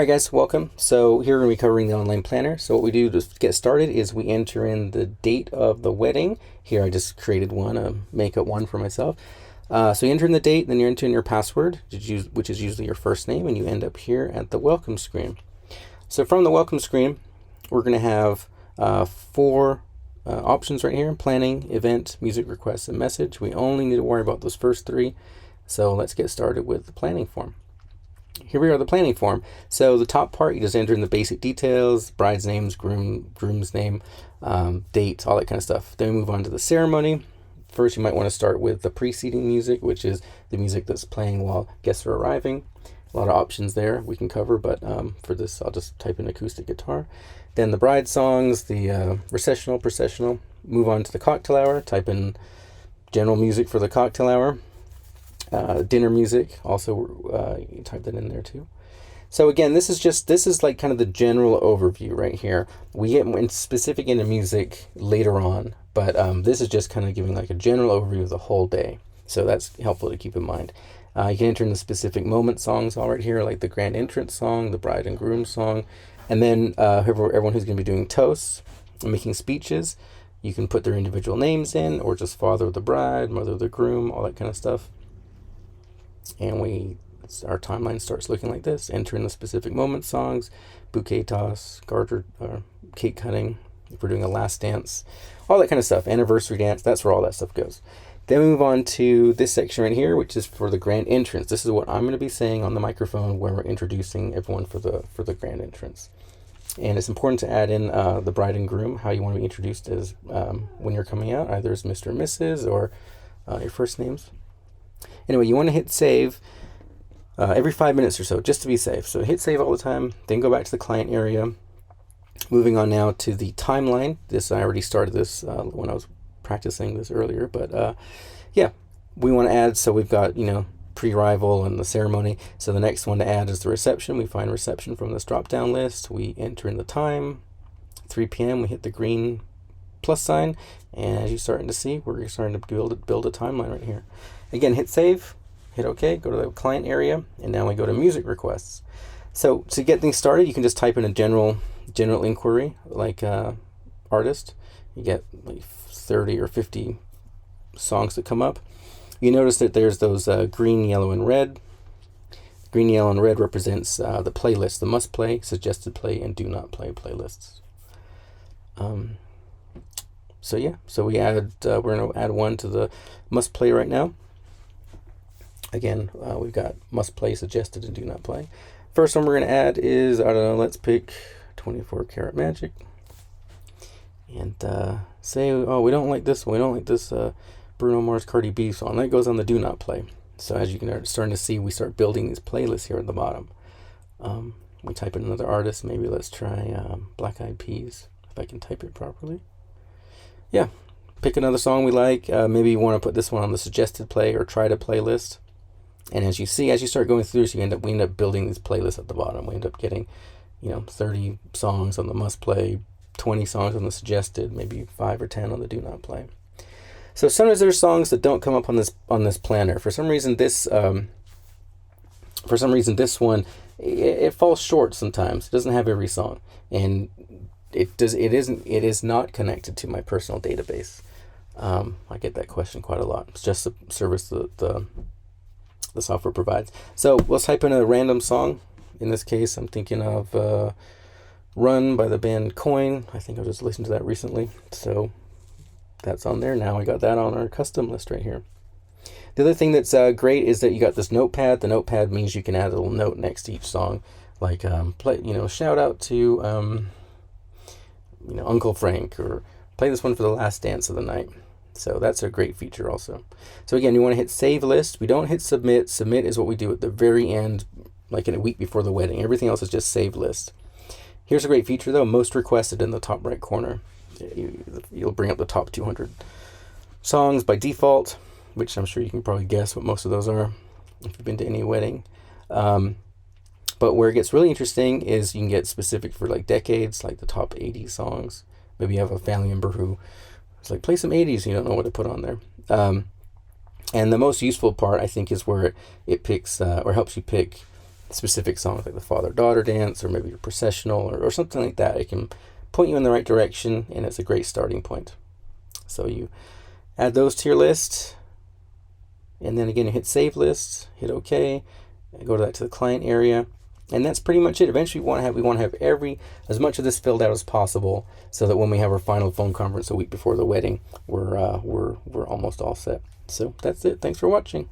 Alright guys, welcome. So here we're going to be covering the online planner. So what we do to get started is we enter in the date of the wedding. Here I just created one, a makeup one for myself. So you enter in the date, then you enter in your password, which is usually your first name, and you end up here at the welcome screen. So from the welcome screen, we're going to have four options right here: planning, event, music requests, and message. We only need to worry about those first three. So let's get started with the planning form. Here we are, the planning form. So the top part, you just enter in the basic details: bride's names, groom's name, date, all that kind of stuff. Then we move on to the ceremony. First, you might want to start with the preceding music, which is the music that's playing while guests are arriving. A lot of options there we can cover, but for this, I'll just type in acoustic guitar. Then the bride songs, the recessional, processional. Move on to the cocktail hour. Type in general music for the cocktail hour. Dinner music, also you type that in there too. So again, this is like kind of the general overview right here. We get more specific into music later on, but this is just kind of giving like a general overview of the whole day. So that's helpful to keep in mind. You can enter in the specific moment songs all right here, like the grand entrance song, the bride and groom song, and then everyone who's going to be doing toasts and making speeches, you can put their individual names in, or just father of the bride, mother of the groom, all that kind of stuff. And our timeline starts looking like this. Enter in the specific moment songs, bouquet toss, garter, cake cutting, if we're doing a last dance, all that kind of stuff, anniversary dance, that's where all that stuff goes. Then we move on to this section right here, which is for the grand entrance. This is what I'm going to be saying on the microphone when we're introducing everyone for the grand entrance. And it's important to add in the bride and groom, how you want to be introduced as when you're coming out, either as Mr. and Mrs. or your first names. Anyway, you want to hit save every 5 minutes or so, just to be safe. So hit save all the time, then go back to the client area. Moving on now to the timeline. I already started this when I was practicing this earlier, but yeah, we want to add, so we've got, pre-arrival and the ceremony. So the next one to add is the reception. We find reception from this drop-down list. We enter in the time, 3 p.m. We hit the green plus sign, and as you're starting to see, we're starting to build a timeline right here. Again, hit save, hit OK, go to the client area, and now we go to music requests. So to get things started, you can just type in a general inquiry, like artist. You get like 30 or 50 songs that come up. You notice that there's those green, yellow, and red. Green, yellow, and red represents the playlist, the must play, suggested play, and do not play playlists. So yeah, so we're going to add one to the must play right now. Again, we've got must play, suggested, and do not play. First one we're going to add is, I don't know, let's pick 24 Karat Magic. And say, oh, we don't like this one. We don't like this Bruno Mars Cardi B song. That goes on the do not play. So as you can starting to see, we start building these playlists here at the bottom. We type in another artist. Maybe let's try Black Eyed Peas, if I can type it properly. Yeah, pick another song we like. Maybe you want to put this one on the suggested play or try to playlist. And as you see, as you start going through, so we end up building these playlists at the bottom. We end up getting, 30 songs on the must play, 20 songs on the suggested, maybe 5 or 10 on the do not play. So sometimes there's songs that don't come up on this planner. For some reason, this one it falls short sometimes. It doesn't have every song, and it is not connected to my personal database. I get that question quite a lot. It's just the service the software provides. So let's type in a random song. In this case, I'm thinking of Run by the band Coin. I think I just listened to that recently. So that's on there. Now I got that on our custom list right here. The other thing that's great is that you got this notepad. The notepad means you can add a little note next to each song, like shout out to Uncle Frank, or play this one for the last dance of the night. So that's a great feature also. So again, you want to hit save list. We don't hit submit. Submit is what we do at the very end, like in a week before the wedding. Everything else is just save list. Here's a great feature though, most requested in the top right corner. You'll bring up the top 200 songs by default, which I'm sure you can probably guess what most of those are if you've been to any wedding. But where it gets really interesting is you can get specific for like decades, like the top 80 songs. Maybe you have a family member who is like, play some 80s, you don't know what to put on there. And the most useful part, I think, is where it picks or helps you pick specific songs like the father-daughter dance, or maybe your processional, or something like that. It can point you in the right direction, and it's a great starting point. So you add those to your list, and then again, you hit save list, hit OK, go to the client area, and that's pretty much it. Eventually, we want to have as much of this filled out as possible, so that when we have our final phone conference a week before the wedding, we're almost all set. So that's it. Thanks for watching.